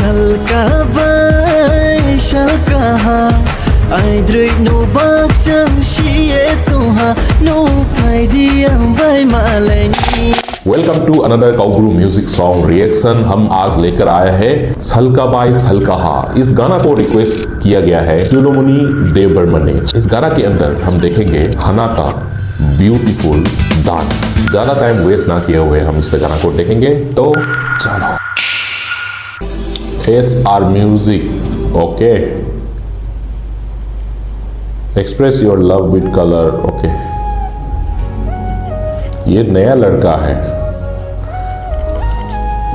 Salkabay shalkaha Aydrui no baksam shiye tuha no faidiyam bay malani। Welcome to another काउगुरु music song reaction. हम आज लेकर आए हैं सलकाबाई सलकाहा। इस गाना को रिक्वेस्ट किया गया है जुलोमुनी देव बर्मन ने। इस गाना के अंदर हम देखेंगे हना का ब्यूटीफुल डांस। ज्यादा टाइम वेस्ट ना किए हुए हम इस गाना को देखेंगे, तो चलो। SR music, okay. Express your love with colour, okay. ये नया लड़का है,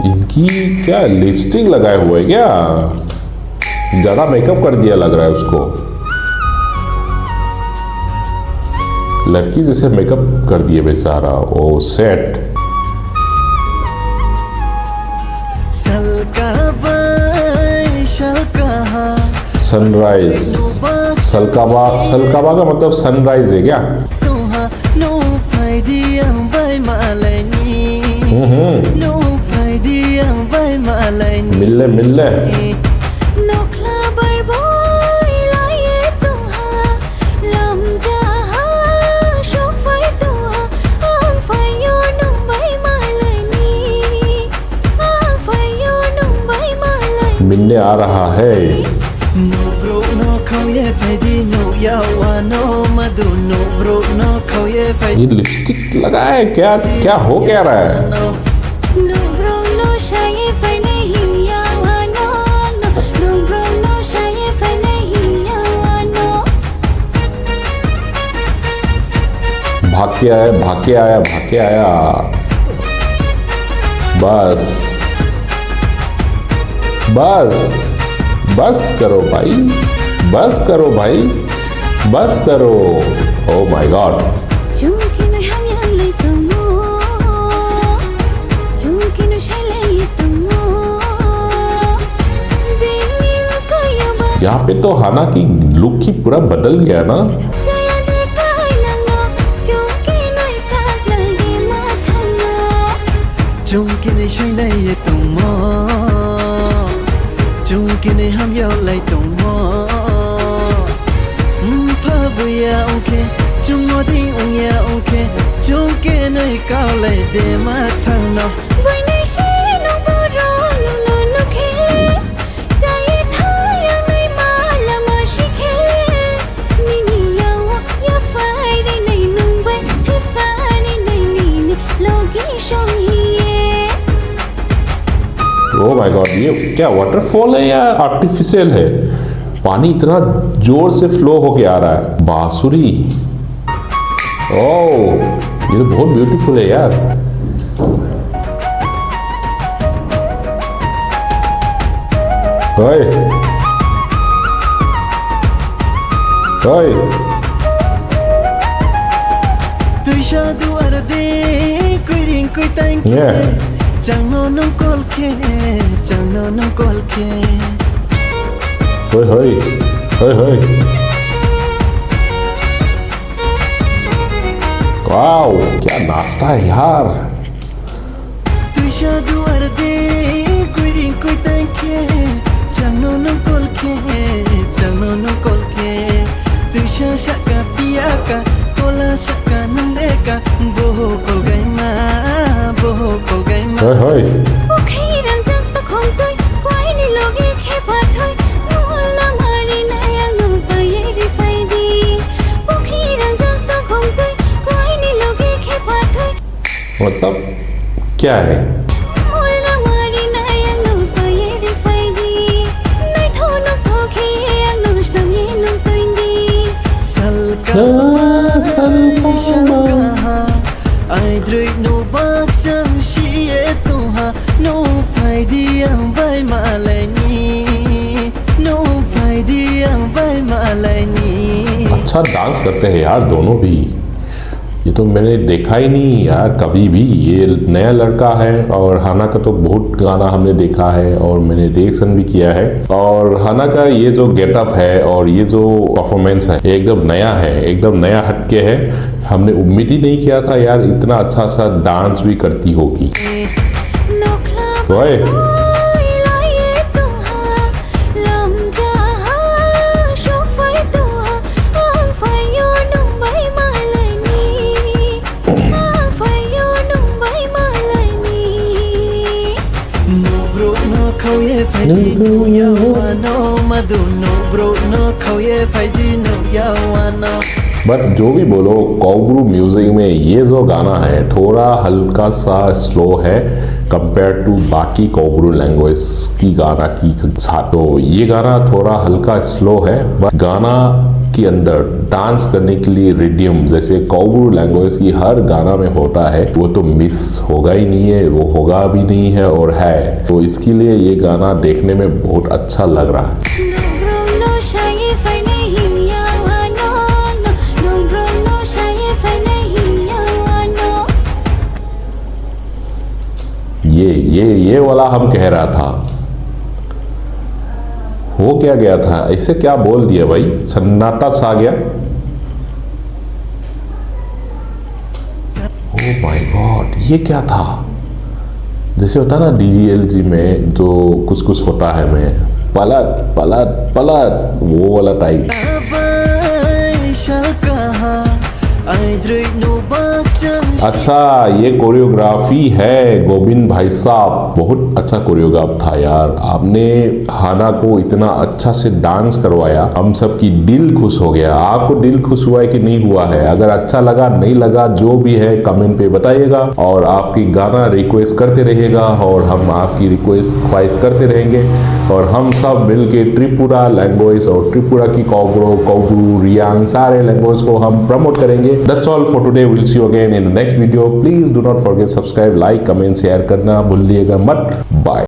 इनकी क्या लिपस्टिक लगाए हुए क्या? ज्यादा मेकअप कर दिया लग रहा है उसको। लड़की जैसे मेकअप कर दिए बेचारा। ओ सेट। सनराइज। सलकाबा का मतलब सनराइज है क्या? मिलने मिलने आ रहा है। ये लिपस्टिक लगा है क्या? क्या हो क्या रहा है? भाग के आया। बस करो भाई, बस करो। Oh my God. यहाँ पे तो हाना की लुक ही पूरा बदल गया ना। Chungkini ham yo lai tumo Pabuya okay Chungo di unya okay Chungkini kao lai de matang no Boy ni shi no boro no no khele Chaye tha ya nai mala ma shi khele Nini ya wa ya fai di nai nung bai He fani nai nini logi shong oh my God, ये क्या waterfall है या artificial है? पानी इतना जोर से flow होके आ रहा है। बांसुरी, ओह ये तो बहुत ब्यूटीफुल है यार। ओए Jangan nong kolke Hoi wow, क्या नाश्ता है यार। Hoi मतलब क्या है? अच्छा डांस करते हैं यार दोनों भी। ये तो मैंने देखा ही नहीं यार कभी भी। ये नया लड़का है और हाना का तो बहुत गाना हमने देखा है और मैंने रिएक्शन भी किया है। और हाना का ये जो गेटअप है और ये जो परफॉर्मेंस है एकदम नया है, एकदम नया हटके है। हमने उम्मीद ही नहीं किया था यार इतना अच्छा सा डांस भी करती होगी। ओए khauye phaidi no yawana madu no bro no khauye phaidi no yawana। But जो भी बोलो, कोब्रू म्यूज़िक में ये जो गाना है थोड़ा हल्का सा स्लो है कंपेयर टू बाकी कोब्रू लैंग्वेज की गाना की साथ। तो ये गाना थोड़ा हल्का स्लो है, बट गाना के अंदर डांस करने के लिए रिदम जैसे कोब्रू लैंग्वेज की हर गाना में होता है वो तो मिस होगा ही नहीं है, वो होगा भी नहीं है और है। तो इसके लिए ये गाना देखने में बहुत अच्छा लग रहा है। ये वाला हम कह रहा था, वो क्या गया था, ऐसे क्या बोल दिया भाई, सन्नाटा सा गया। ओह माय गॉड, ये क्या था? जैसे होता ना DDLG में जो कुछ कुछ होता है, मैं पलट पलट पलट वो वाला टाइप। अच्छा, ये कोरियोग्राफी है गोविंद भाई साहब, बहुत अच्छा कोरियोग्राफ था यार। आपने हाना को इतना अच्छा से डांस करवाया, हम सब की दिल खुश हो गया। आपको दिल खुश हुआ है कि नहीं हुआ है? अगर अच्छा लगा नहीं लगा जो भी है कमेंट पे बताइएगा, और आपकी गाना रिक्वेस्ट करते रहिएगा और हम आपकी रिक्वेस्ट ख्वाहिश करते रहेंगे, और हम सब मिल के त्रिपुरा लैंग्वेज और त्रिपुरा की कोब्रू रियांग सारे लैंग्वेज को हम प्रमोट करेंगे। That's all for today. We'll see you again in the next video. Please do not forget subscribe, like, comment, share करना भूलिएगा मत। Bye.